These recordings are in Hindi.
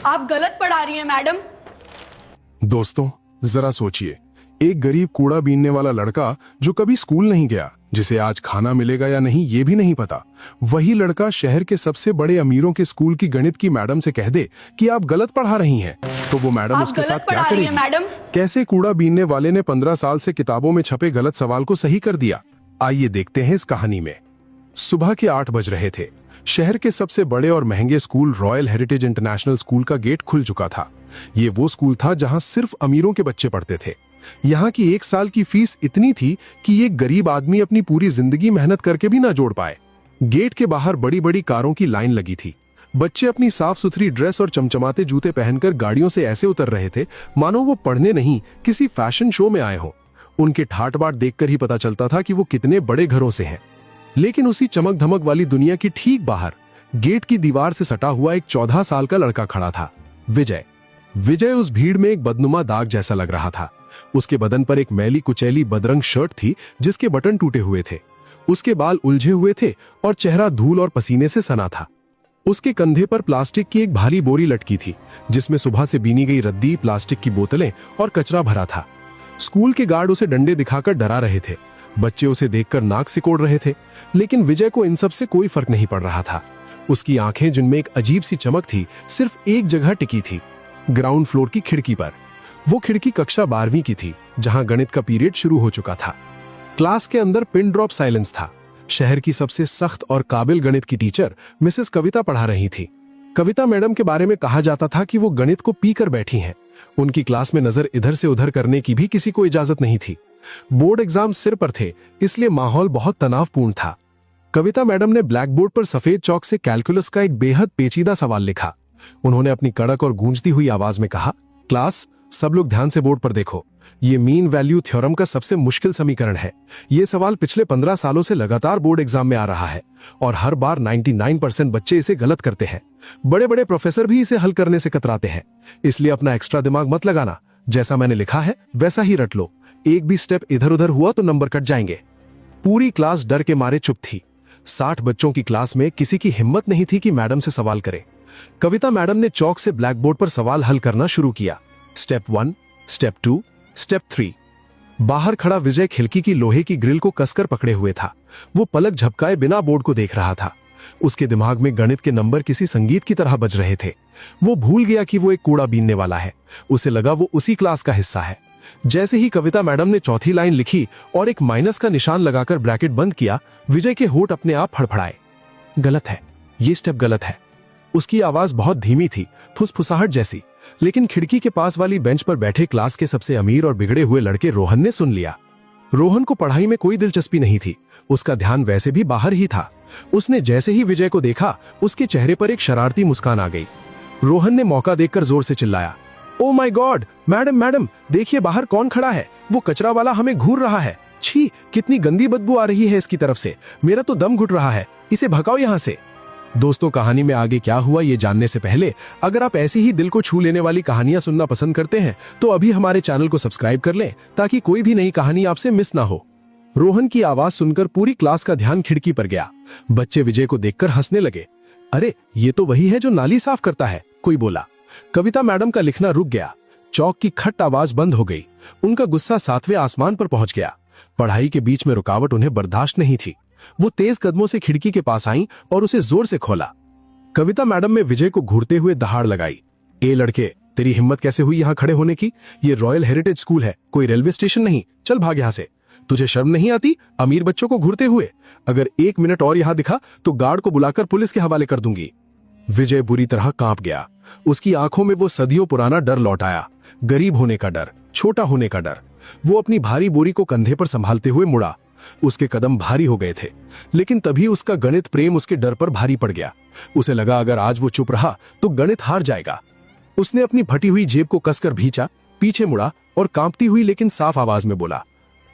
आप गलत पढ़ा रही हैं मैडम। दोस्तों जरा सोचिए, एक गरीब कूड़ा बीनने वाला लड़का जो कभी स्कूल नहीं गया, जिसे आज खाना मिलेगा या नहीं ये भी नहीं पता, वही लड़का शहर के सबसे बड़े अमीरों के स्कूल की गणित की मैडम से कह दे कि आप गलत पढ़ा रही हैं, तो वो मैडम उसके साथ क्या करेगी? मैडम कैसे कूड़ा बीनने वाले ने 15 साल से किताबों में छपे गलत सवाल को सही कर दिया, आइए देखते हैं इस कहानी में। सुबह के 8 बज रहे थे। शहर के सबसे बड़े और महंगे school royal heritage international school का गेट खुल चुका था। ये वो स्कूल था जहां सिर्फ अमीरों के बच्चे पढ़ते थे। यहाँ की 1 साल की फीस इतनी थी कि ये गरीब आदमी अपनी पूरी जिंदगी मेहनत करके भी ना जोड़ पाए। गेट के बाहर बड़ी बड़ी कारों की लाइन लगी थी। बच्चे अपनी साफ सुथरी ड्रेस और चमचमाते जूते पहनकर गाड़ियों से ऐसे उतर रहे थे मानो वो पढ़ने नहीं किसी फैशन शो में आए हों। उनके ठाट बाट देखकर ही पता चलता था कि वो कितने बड़े घरों से हैं। लेकिन उसी चमक धमक वाली दुनिया की ठीक बाहर गेट की दीवार से सटा हुआ एक 14 साल का लड़का खड़ा था, विजय। विजय उस भीड़ में एक बदनुमा दाग जैसा लग रहा था। उसके बदन पर एक मैली कुचैली बदरंग शर्ट थी जिसके बटन टूटे हुए थे। उसके बाल उलझे हुए थे और चेहरा धूल और पसीने से सना था। उसके कंधे पर प्लास्टिक की एक भारी बोरी लटकी थी जिसमें सुबह से बीनी गई रद्दी, प्लास्टिक की बोतलें और कचरा भरा था। स्कूल के गार्ड उसे डंडे दिखाकर डरा रहे थे। बच्चे उसे देखकर नाक सिकोड़ रहे थे, लेकिन विजय को इन सब से कोई फर्क नहीं पड़ रहा था। उसकी आंखें, जिनमें एक अजीब सी चमक थी, सिर्फ एक जगह टिकी थी, ग्राउंड फ्लोर की खिड़की पर। वो खिड़की कक्षा 12वीं की थी, जहां गणित का पीरियड शुरू हो चुका था। क्लास के अंदर पिन ड्रॉप साइलेंस था। शहर की सबसे सख्त और काबिल गणित की टीचर मिसेस कविता पढ़ा रही थी। कविता मैडम के बारे में कहा जाता था कि वो गणित को पी कर बैठी हैं। उनकी क्लास में नजर इधर से उधर करने की भी किसी को इजाजत नहीं थी। बोर्ड एग्जाम सिर पर थे, इसलिए माहौल बहुत तनावपूर्ण था। कविता मैडम ने ब्लैक बोर्ड पर सफेद चौक से कैलकुलस का एक बेहद पेचीदा सवाल लिखा। उन्होंने अपनी कड़क और गूंजती हुई आवाज में कहा, क्लास सब लोग ध्यान से बोर्ड पर देखो। ये मीन वैल्यू थ्योरम का सबसे मुश्किल समीकरण है। ये सवाल पिछले 15 सालों से लगातार बोर्ड एग्जाम में आ रहा है और हर बार 99% बच्चे इसे गलत करते हैं। बड़े बड़े प्रोफेसर भी इसे हल करने से कतराते हैं, इसलिए अपना एक्स्ट्रा दिमाग मत लगाना। जैसा मैंने लिखा है वैसा ही रट लो। एक भी स्टेप इधर उधर हुआ तो नंबर कट जाएंगे। पूरी क्लास डर के मारे चुप थी। 60 बच्चों की क्लास में किसी की हिम्मत नहीं थी कि मैडम से सवाल करे। कविता मैडम ने चौक से ब्लैक बोर्ड पर सवाल हल करना शुरू किया। Step 1, step 2, step 3। बाहर खड़ा विजय खिड़की की लोहे की ग्रिल को कसकर पकड़े हुए था। वो पलक झपकाए बिना बोर्ड को देख रहा था। उसके दिमाग में गणित के नंबर किसी संगीत की तरह बज रहे थे। वो भूल गया कि वो एक कूड़ा बीनने वाला है। उसे लगा वो उसी क्लास का हिस्सा है। जैसे ही कविता मैडम ने चौथी लाइन लिखी और एक माइनस का निशान लगाकर ब्रैकेट बंद किया, विजय के होंठ अपने आप फड़फड़ाए। गलत है, ये स्टेप गलत है। उसकी आवाज बहुत धीमी थी, फुसफुसाहट जैसी। लेकिन खिड़की के पास वाली बेंच पर बैठे क्लास के सबसे अमीर और बिगड़े हुए लड़के रोहन ने सुन लिया। रोहन को पढ़ाई में कोई दिलचस्पी नहीं थी। उसका ध्यान वैसे भी बाहर ही था। उसने जैसे ही विजय को देखा, उसके चेहरे पर एक शरारती मुस्कान आ गई। रोहन ने मौका देखकर जोर से चिल्लाया, oh my God, madam madam देखिए बाहर कौन खड़ा है। वो कचरा वाला हमें घूर रहा है। छी, कितनी गंदी बदबू आ रही है इसकी तरफ से। मेरा तो दम घुट रहा है। इसे भगाओ यहाँ से। दोस्तों, कहानी में आगे क्या हुआ ये जानने से पहले अगर आप ऐसी ही दिल को छू लेने वाली कहानियां सुनना पसंद करते हैं तो अभी हमारे चैनल को सब्सक्राइब कर लें ताकि कोई भी नई कहानी आपसे मिस ना हो। रोहन की आवाज सुनकर पूरी क्लास का ध्यान खिड़की पर गया। बच्चे विजय को देखकर हंसने लगे। अरे ये तो वही है जो नाली साफ करता है, कोई बोला। कविता मैडम का लिखना रुक गया। चौक की खट आवाज बंद हो गई। उनका गुस्सा 7वें आसमान पर पहुंच गया। पढ़ाई के बीच में रुकावट उन्हें बर्दाश्त नहीं थी। वो तेज कदमों से खिड़की के पास आई और उसे जोर से खोला। कविता मैडम ने विजय को घूरते हुए दहाड़ लगाई। ए लड़के, तेरी हिम्मत कैसे हुई यहाँ खड़े होने की? ये रॉयल हेरिटेज स्कूल है, कोई रेलवे स्टेशन नहीं। चल भाग यहाँ से। तुझे शर्म नहीं आती अमीर बच्चों को घूरते हुए? अगर 1 मिनट और यहाँ दिखा तो गार्ड को बुलाकर पुलिस के हवाले कर दूंगी। विजय बुरी तरह कांप गया। उसकी आंखों में वो सदियों पुराना डर लौट आया। गरीब होने का डर, छोटा होने का डर। वो अपनी भारी बोरी को कंधे पर संभालते हुए मुड़ा। उसके कदम भारी हो गए थे, लेकिन तभी उसका गणित प्रेम उसके डर पर भारी पड़ गया। उसे लगा अगर आज वो चुप रहा तो गणित हार जाएगा। उसने अपनी फटी हुई जेब को कसकर भींचा, पीछे मुड़ा और कांपती हुई लेकिन साफ आवाज में बोला,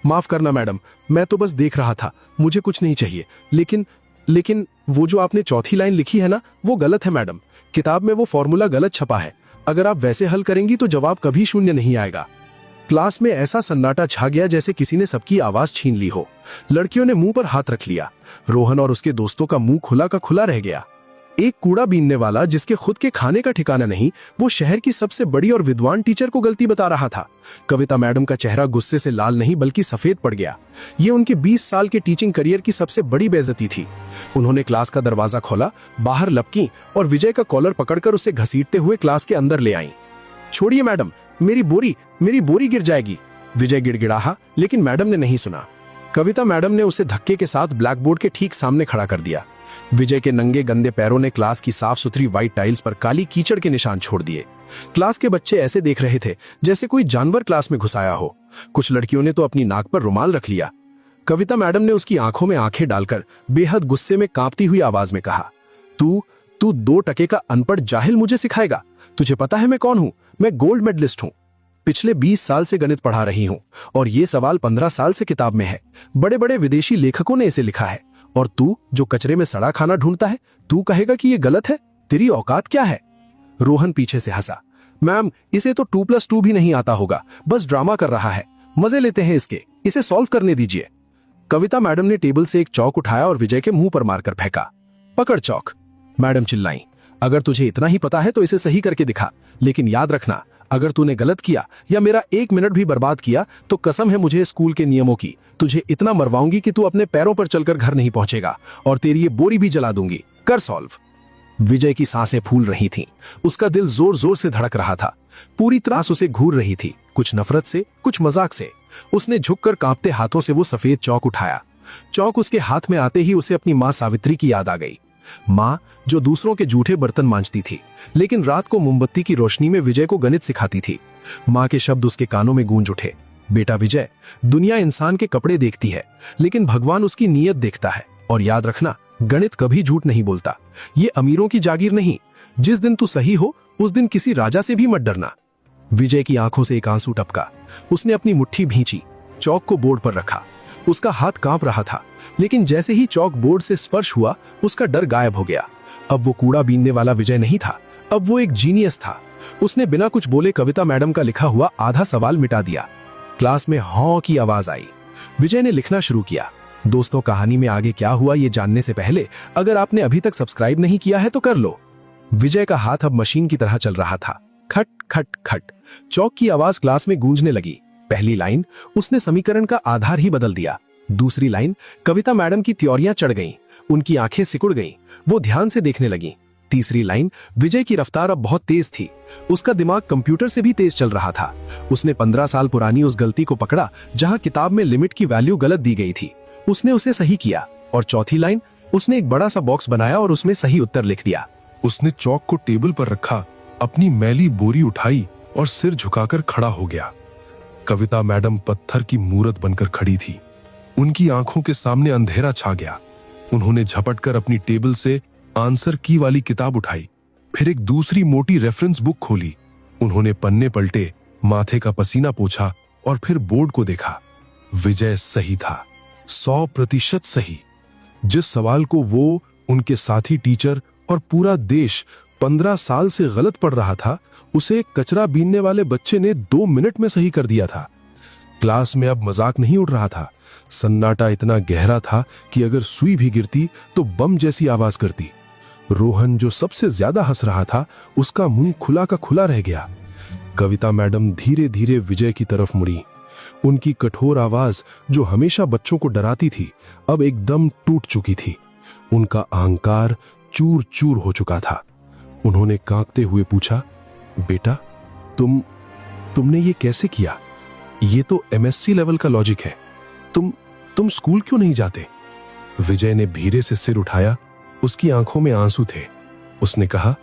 माफ करना मैडम, मैं तो बस देख रहा था, मुझे कुछ नहीं चाहिए। लेकिन वो जो आपने चौथी लाइन लिखी है ना, वो गलत है मैडम। किताब में वो फॉर्मूला गलत छपा है। अगर आप वैसे हल करेंगी तो जवाब कभी 0 नहीं आएगा। क्लास में ऐसा सन्नाटा छा गया जैसे किसी ने सबकी आवाज छीन ली हो। लड़कियों ने मुंह पर हाथ रख लिया। रोहन और उसके दोस्तों का मुंह खुला का खुला रह गया। एक कूड़ा बीनने वाला जिसके खुद के खाने का ठिकाना नहीं, वो शहर की सबसे बड़ी और विद्वान टीचर को गलती बता रहा था। कविता मैडम का चेहरा गुस्से से लाल नहीं बल्कि सफेद पड़ गया। ये उनके 20 साल के टीचिंग करियर की सबसे बड़ी बेइज्जती थी। उन्होंने क्लास का दरवाजा खोला, बाहर लपकी और विजय का कॉलर पकड़कर उसे घसीटते हुए क्लास के अंदर ले आई। छोड़िए मैडम, मेरी बोरी गिर जाएगी, विजय गिड़गिड़ाहा, लेकिन मैडम ने नहीं सुना। कविता मैडम ने उसे धक्के के साथ ब्लैक बोर्ड के ठीक सामने खड़ा कर दिया। विजय के नंगे गंदे पैरों ने क्लास की साफ सुथरी व्हाइट टाइल्स पर काली कीचड़ के निशान छोड़ दिए। क्लास के बच्चे ऐसे देख रहे थे जैसे कोई जानवर क्लास में घुसाया हो। कुछ लड़कियों ने तो अपनी नाक पर रुमाल रख लिया। कविता मैडम ने उसकी आंखों में आंखें डालकर बेहद गुस्से में कांपती हुई आवाज में कहा, तू 2 टके का अनपढ़ जाहिल मुझे सिखाएगा? तुझे पता है मैं कौन हूं? मैं गोल्ड मेडलिस्ट हूं। पिछले 20 साल से गणित पढ़ा रही हूं और ये सवाल 15 साल से किताब में है। बड़े बड़े विदेशी लेखकों ने इसे लिखा है और तू जो कचरे में सड़ा खाना ढूंढता है, तू कहेगा कि ये गलत है? तेरी औकात क्या है? रोहन पीछे से हंसा। मैम, इसे तो 2+2 भी नहीं आता होगा, बस ड्रामा कर रहा है, मजे लेते हैं इसके, इसे सॉल्व करने दीजिए। कविता मैडम ने टेबल से एक चौक उठाया और विजय के मुंह पर मारकर फेंका। पकड़ चौक, मैडम चिल्लाई। अगर तुझे इतना ही पता है तो इसे सही करके दिखा, लेकिन याद रखना, अगर तूने गलत किया या मेरा 1 मिनट भी बर्बाद किया तो कसम है मुझे स्कूल के नियमों की, तुझे इतना मरवाऊंगी कि तू अपने पैरों पर चलकर घर नहीं पहुंचेगा और तेरी ये बोरी भी जला दूंगी। कर सॉल्व। विजय की सांसें फूल रही थीं, उसका दिल जोर जोर से धड़क रहा था। पूरी त्रास उसे घूर रही थी, कुछ नफरत से, कुछ मजाक से। उसने झुककर कांपते हाथों से वो सफेद चौक उठाया। चौक उसके हाथ में आते ही उसे अपनी माँ सावित्री की याद आ गई। माँ जो दूसरों के जूठे बर्तन मांजती थी, लेकिन रात को मोमबत्ती की रोशनी में विजय को गणित सिखाती थी। माँ के शब्द उसके कानों में गूंज उठे, बेटा विजय, दुनिया इंसान के कपड़े देखती है, लेकिन भगवान उसकी नीयत देखता है। और याद रखना, गणित कभी झूठ नहीं बोलता। ये अमीरों की जागीर नहीं। जिस दिन तू सही हो उस दिन किसी राजा से भी मत डरना। विजय की आंखों से एक आंसू टपका। उसने अपनी मुट्ठी भींची, चौक को बोर्ड पर रखा। उसका हाथ कांप रहा था, लेकिन जैसे ही चौक बोर्ड से स्पर्श हुआ उसका डर गायब हो गया। अब वो कूड़ा बीनने वाला विजय नहीं था, अब वो एक जीनियस था। उसने बिना कुछ बोले कविता मैडम का लिखा हुआ आधा सवाल मिटा दिया। क्लास में हॉ की आवाज आई। विजय ने लिखना शुरू किया। दोस्तों, कहानी में आगे क्या हुआ ये जानने से पहले अगर आपने अभी तक सब्सक्राइब नहीं किया है तो कर लो। विजय का हाथ अब मशीन की तरह चल रहा था। खट खट खट, चौक की आवाज क्लास में गूंजने लगी। पहली लाइन, उसने समीकरण का आधार ही बदल दिया। दूसरी लाइन, कविता मैडम की त्योरियां चढ़ गईं, उनकी आंखें सिकुड़ गईं, वो ध्यान से देखने लगी। तीसरी लाइन, विजय की रफ्तार अब बहुत तेज थी, उसका दिमाग कंप्यूटर से भी तेज चल रहा था। उसने 15 साल पुरानी उस गलती को पकड़ा जहां किताब में लिमिट की वैल्यू गलत दी गई थी। उसने उसे सही किया। और चौथी लाइन, उसने एक बड़ा सा बॉक्स बनाया और उसमें सही उत्तर लिख दिया। उसने चौक को टेबल पर रखा, अपनी मैली बोरी उठाई और सिर झुकाकर खड़ा हो गया। कविता मैडम पत्थर की मूरत बनकर खड़ी थी। उनकी आंखों के सामने अंधेरा छा गया। उन्होंने झपटकर अपनी टेबल से आंसर की वाली किताब उठाई, फिर एक दूसरी मोटी रेफरेंस बुक खोली। उन्होंने पन्ने पलटे, माथे का पसीना पोंछा और फिर बोर्ड को देखा। विजय सही था, 100% सही। जिस सवाल को वो, उनके साथी टीचर और पूरा देश 15 साल से गलत पढ़ रहा था, उसे एक कचरा बीनने वाले बच्चे ने 2 मिनट में सही कर दिया था। क्लास में अब मजाक नहीं उड़ रहा था। सन्नाटा इतना गहरा था कि अगर सुई भी गिरती तो बम जैसी आवाज करती। रोहन जो सबसे ज्यादा हंस रहा था, उसका मुंह खुला का खुला रह गया। कविता मैडम धीरे धीरे विजय की तरफ मुड़ी। उनकी कठोर आवाज जो हमेशा बच्चों को डराती थी, अब एकदम टूट चुकी थी। उनका अहंकार चूर चूर हो चुका था। उन्होंने कांपते हुए पूछा, बेटा, तुमने ये कैसे किया? ये तो MSc लेवल का लॉजिक है। तुम स्कूल क्यों नहीं जाते? विजय ने धीरे से सिर उठाया। उसकी आंखों में आंसू थे। उसने कहा,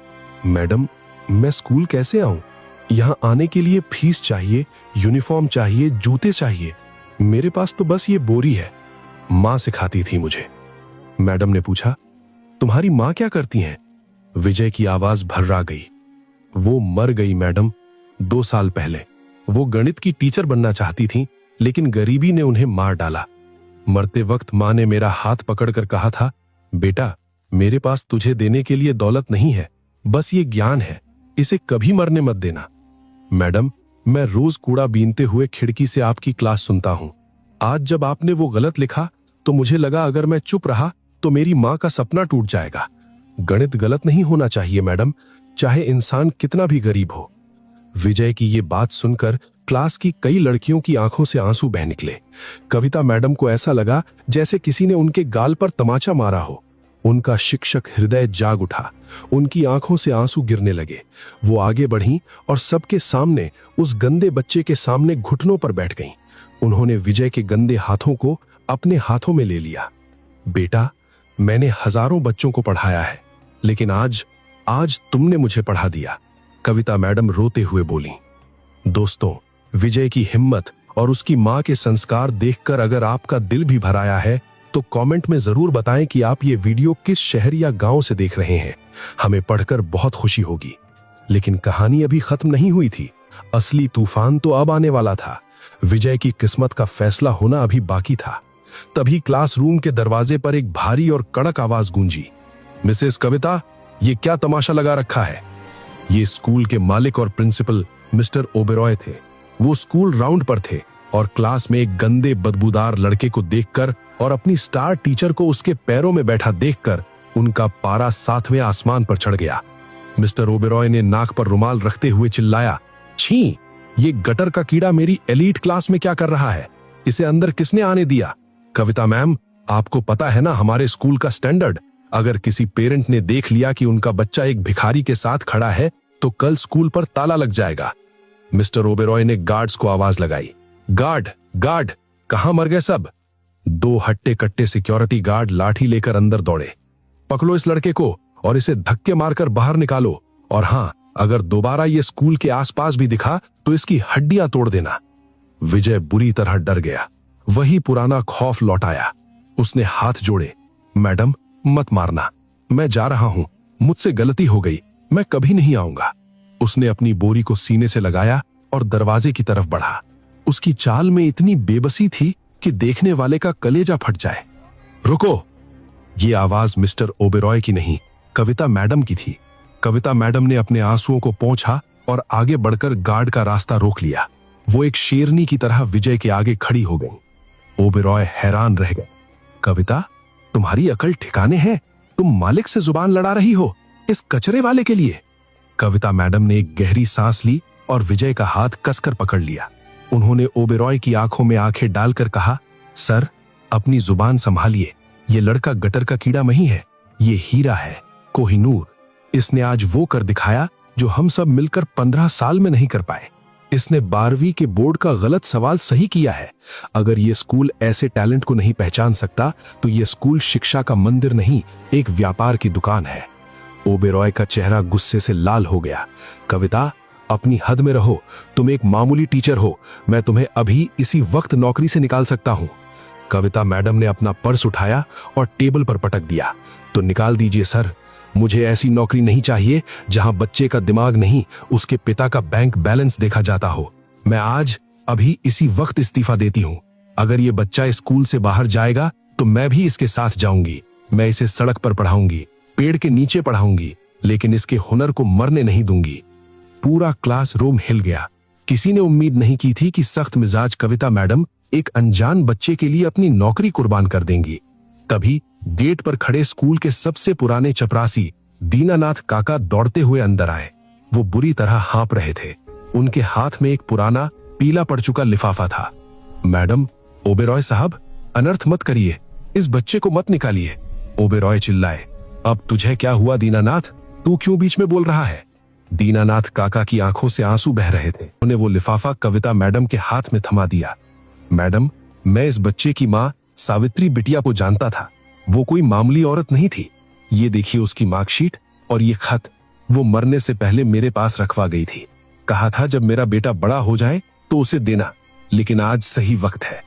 मैडम, मैं स्कूल कैसे आऊं? यहां आने के लिए फीस चाहिए, यूनिफॉर्म चाहिए, जूते चाहिए। मेरे पास तो बस ये बोरी है। मां सिखाती थी मुझे। मैडम ने पूछा, तुम्हारी मां क्या करती हैं? विजय की आवाज भर्रा गई। वो मर गई मैडम, 2 साल पहले। वो गणित की टीचर बनना चाहती थी, लेकिन गरीबी ने उन्हें मार डाला। मरते वक्त मां ने मेरा हाथ पकड़कर कहा था, बेटा, मेरे पास तुझे देने के लिए दौलत नहीं है, बस ये ज्ञान है, इसे कभी मरने मत देना। मैडम, मैं रोज कूड़ा बीनते हुए खिड़की से आपकी क्लास सुनता हूं। आज जब आपने वो गलत लिखा तो मुझे लगा अगर मैं चुप रहा तो मेरी मां का सपना टूट जाएगा। गणित गलत नहीं होना चाहिए मैडम, चाहे इंसान कितना भी गरीब हो। विजय की ये बात सुनकर क्लास की कई लड़कियों की आंखों से आंसू बह निकले। कविता मैडम को ऐसा लगा जैसे किसी ने उनके गाल पर तमाचा मारा हो। उनका शिक्षक हृदय जाग उठा, उनकी आंखों से आंसू गिरने लगे। वो आगे बढ़ीं और सबके सामने उस गंदे बच्चे के सामने घुटनों पर बैठ गईं। उन्होंने विजय के गंदे हाथों को अपने हाथों में ले लिया। बेटा, मैंने हजारों बच्चों को पढ़ाया है, लेकिन आज तुमने मुझे पढ़ा दिया, कविता मैडम रोते हुए बोली। दोस्तों, विजय की हिम्मत और उसकी मां के संस्कार देखकर अगर आपका दिल भी भर आया है तो कमेंट में जरूर बताएं कि आप ये वीडियो किस शहर या गांव से देख रहे हैं। हमें पढ़कर बहुत खुशी होगी। लेकिन कहानी अभी खत्म नहीं हुई थी। असली तूफान तो अब आने वाला था। विजय की किस्मत का फैसला होना अभी बाकी था। तभी क्लासरूम के दरवाजे पर एक भारी और कड़क आवाज गूंजी। मिसेस कविता, ये क्या तमाशा लगा रखा है? ये स्कूल के मालिक और प्रिंसिपल मिस्टर ओबेरॉय थे। वो स्कूल राउंड पर थे और क्लास में एक गंदे बदबूदार लड़के को देखकर और अपनी स्टार टीचर को उसके पैरों में बैठा देखकर उनका पारा 7वें आसमान पर चढ़ गया। मिस्टर ओबेरॉय ने नाक पर रुमाल रखते हुए चिल्लाया, छी! ये गटर का कीड़ा मेरी एलीट क्लास में क्या कर रहा है? इसे अंदर किसने आने दिया? कविता मैम, आपको पता है ना हमारे स्कूल का स्टैंडर्ड। अगर किसी पेरेंट ने देख लिया कि उनका बच्चा एक भिखारी के साथ खड़ा है तो कल स्कूल पर ताला लग जाएगा। मिस्टर ओबेरॉय ने गार्ड्स को आवाज लगाई, गार्ड, कहां मर गए सब? 2 हट्टे कट्टे सिक्योरिटी गार्ड लाठी लेकर अंदर दौड़े। पकड़ो इस लड़के को और इसे धक्के मारकर बाहर निकालो, और हां, अगर दोबारा ये स्कूल के आसपास भी दिखा तो इसकी हड्डियां तोड़ देना। विजय बुरी तरह डर गया। वही पुराना खौफ लौट आया। उसने हाथ जोड़े, मैडम मत मारना, मैं जा रहा हूं, मुझसे गलती हो गई, मैं कभी नहीं आऊंगा। उसने अपनी बोरी को सीने से लगाया और दरवाजे की तरफ बढ़ा। उसकी चाल में इतनी बेबसी थी कि देखने वाले का कलेजा फट जाए। रुको! ये आवाज मिस्टर ओबेरॉय की नहीं, कविता मैडम की थी। कविता मैडम ने अपने आंसुओं को पोंछा और आगे बढ़कर गार्ड का रास्ता रोक लिया। वो एक शेरनी की तरह विजय के आगे खड़ी हो गई। ओबेरॉय हैरान रह गए। कविता, तुम्हारी अकल ठिकाने है? तुम मालिक से जुबान लड़ा रही हो इस कचरे वाले के लिए? कविता मैडम ने एक गहरी सांस ली और विजय का हाथ कसकर पकड़ लिया। उन्होंने ओबेरॉय की आंखों में आंखें डालकर कहा, सर, अपनी जुबान संभालिए। ये लड़का गटर का कीड़ा नहीं है, ये हीरा है, कोहिनूर। इसने आज वो कर दिखाया जो हम सब मिलकर 15 साल में नहीं कर पाए। इसने 12वीं के बोर्ड का गलत सवाल सही किया है। अगर ये स्कूल ऐसे टैलेंट को नहीं पहचान सकता तो ये स्कूल शिक्षा का मंदिर नहीं, एक व्यापार की दुकान है। ओबेरॉय का चेहरा गुस्से से लाल हो गया। कविता, अपनी हद में रहो, तुम एक मामूली टीचर हो, मैं तुम्हें अभी इसी वक्त नौकरी से निकाल सकता हूं। कविता मैडम ने अपना पर्स उठाया और टेबल पर पटक दिया। तो निकाल दीजिए सर, मुझे ऐसी नौकरी नहीं चाहिए जहां बच्चे का दिमाग नहीं, उसके पिता का बैंक बैलेंस देखा जाता हो। मैं आज अभी इसी वक्त इस्तीफा देती हूं। अगर ये बच्चा स्कूल से बाहर जाएगा तो मैं भी इसके साथ जाऊंगी। मैं इसे सड़क पर पढ़ाऊंगी, पेड़ के नीचे पढ़ाऊंगी, लेकिन इसके हुनर को मरने नहीं दूंगी। पूरा क्लासरूम हिल गया। किसी ने उम्मीद नहीं की थी कि सख्त मिजाज कविता मैडम एक अनजान बच्चे के लिए अपनी नौकरी कुर्बान कर देंगी। तभी गेट पर खड़े स्कूल के सबसे पुराने चपरासी दीनानाथ काका दौड़ते हुए अंदर आए। वो बुरी तरह हाँप रहे थे। उनके हाथ में एक पुराना पीला पड़ चुका लिफाफा था। मैडम, ओबेरॉय साहब, अनर्थ मत करिए, इस बच्चे को मत निकालिए। ओबेरॉय चिल्लाए। अब तुझे क्या हुआ दीनानाथ? तू क्यों बीच में बोल रहा है? दीनानाथ काका की आंखों से आंसू बह रहे थे। उन्हें वो लिफाफा कविता मैडम के हाथ में थमा दिया। मैडम, मैं इस बच्चे की माँ सावित्री बिटिया को जानता था। वो कोई मामूली औरत नहीं थी। ये देखिए उसकी मार्कशीट और ये खत। वो मरने से पहले मेरे पास रखवा गई थी। कहा था जब मेरा बेटा बड़ा हो जाए तो उसे देना, लेकिन आज सही वक्त है।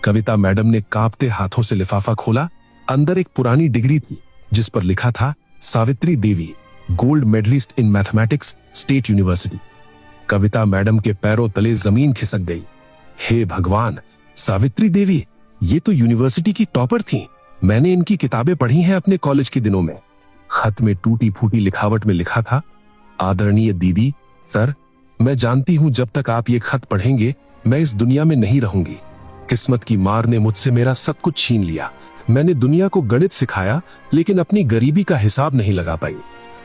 कविता मैडम ने कांपते हाथों से लिफाफा खोला। अंदर एक पुरानी डिग्री थी जिस पर लिखा था Savitri Devi, gold medalist in mathematics, state university. Kavita madam के पैरों तले जमीन खिसक गई। हे भगवान, सावित्री देवी, ये तो यूनिवर्सिटी की टॉपर थी। मैंने इनकी किताबें पढ़ी हैं अपने कॉलेज के दिनों में। खत में टूटी फूटी लिखावट में लिखा था, आदरणीय दीदी, सर, मैं जानती हूं जब तक आप ये खत पढ़ेंगे मैं इस दुनिया में नहीं रहूंगी। किस्मत की मार ने मुझसे मेरा सब कुछ छीन लिया। मैंने दुनिया को गणित सिखाया, लेकिन अपनी गरीबी का हिसाब नहीं लगा पाई।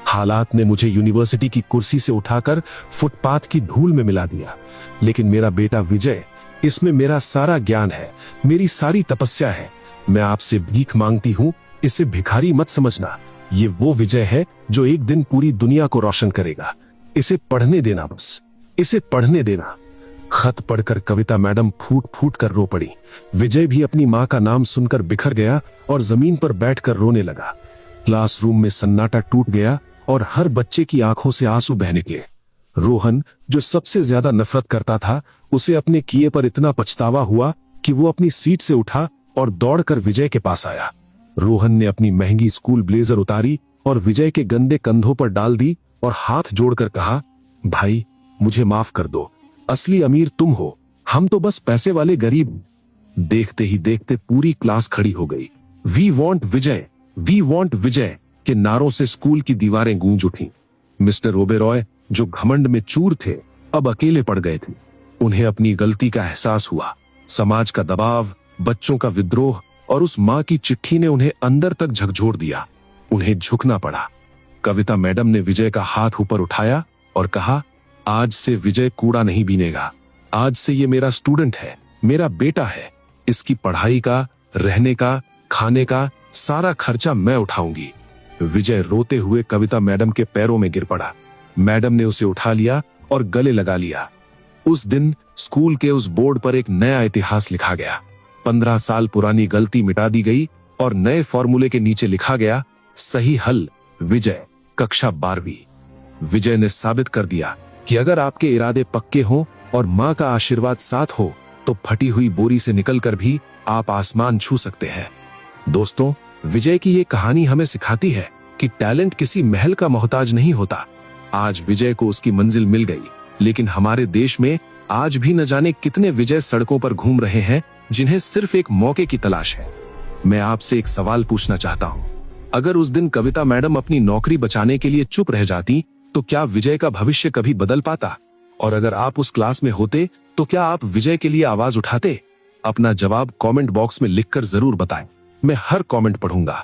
हालात ने मुझे यूनिवर्सिटी की कुर्सी से उठाकर फुटपाथ की धूल में मिला दिया, लेकिन मेरा बेटा विजय, इसमें मेरा सारा ज्ञान है, मेरी सारी तपस्या है। मैं आपसे भीख मांगती हूँ, इसे भिखारी मत समझना। ये वो विजय है जो एक दिन पूरी दुनिया को रोशन करेगा। इसे पढ़ने देना, बस इसे पढ़ने देना। खत पढ़कर कविता मैडम फूट फूट कर रो पड़ी। विजय भी अपनी माँ का नाम सुनकर बिखर गया और जमीन पर बैठकर रोने लगा। क्लासरूम में सन्नाटा टूट गया और हर बच्चे की आंखों से आंसू बह निकले। रोहन, जो सबसे ज्यादा नफरत करता था, उसे अपने किए पर इतना पछतावा हुआ कि वो अपनी सीट से उठा और दौड़कर विजय के पास आया। रोहन ने अपनी महंगी स्कूल ब्लेजर उतारी और विजय के गंदे कंधों पर डाल दी और हाथ जोड़कर कहा, भाई मुझे माफ कर दो, असली अमीर तुम हो, हम तो बस पैसे वाले गरीब। देखते ही देखते पूरी क्लास खड़ी हो गई। We want Vijay, we want Vijay के नारों से स्कूल की दीवारें गूंज उठी। मिस्टर ओबेरॉय, जो घमंड में चूर थे, अब अकेले पड़ गए थे। उन्हें अपनी गलती का एहसास हुआ। समाज का दबाव, बच्चों का विद्रोह और उस माँ की चिट्ठी ने उन्हें अंदर तक झकझोर दिया। उन्हें झुकना पड़ा। कविता मैडम ने विजय का हाथ ऊपर उठाया और कहा, आज से विजय कूड़ा नहीं बीनेगा। आज से ये मेरा स्टूडेंट है, मेरा बेटा है। इसकी पढ़ाई का, रहने का, खाने का सारा खर्चा मैं उठाऊंगी। विजय रोते हुए कविता मैडम के पैरों में गिर पड़ा। मैडम ने उसे उठा लिया और गले लगा लिया। उस दिन स्कूल के उस बोर्ड पर एक नया इतिहास लिखा गया। 15 साल पुरानी गलती मिटा दी गई और नए फॉर्मूले के नीचे लिखा गया, सही हल विजय, कक्षा 12वीं। विजय ने साबित कर दिया कि अगर आपके इरादे पक्के हों और माँ का आशीर्वाद साथ हो तो फटी हुई बोरी से निकलकर भी आप आसमान छू सकते हैं। दोस्तों, विजय की ये कहानी हमें सिखाती है कि टैलेंट किसी महल का मोहताज नहीं होता। आज विजय को उसकी मंजिल मिल गई, लेकिन हमारे देश में आज भी न जाने कितने विजय सड़कों पर घूम रहे हैं जिन्हें सिर्फ एक मौके की तलाश है। मैं आपसे एक सवाल पूछना चाहता हूँ, अगर उस दिन कविता मैडम अपनी नौकरी बचाने के लिए चुप रह जाती तो क्या विजय का भविष्य कभी बदल पाता? और अगर आप उस क्लास में होते तो क्या आप विजय के लिए आवाज उठाते? अपना जवाब कमेंट बॉक्स में लिखकर जरूर बताएं। मैं हर कमेंट पढ़ूंगा।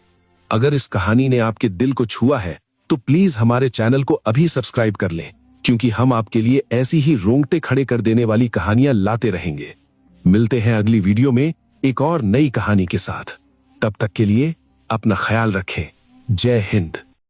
अगर इस कहानी ने आपके दिल को छुआ है तो प्लीज हमारे चैनल को अभी सब्सक्राइब कर लें, क्योंकि हम आपके लिए ऐसी ही रोंगटे खड़े कर देने वाली कहानियां लाते रहेंगे। मिलते हैं अगली वीडियो में एक और नई कहानी के साथ। तब तक के लिए अपना ख्याल रखें। जय हिंद।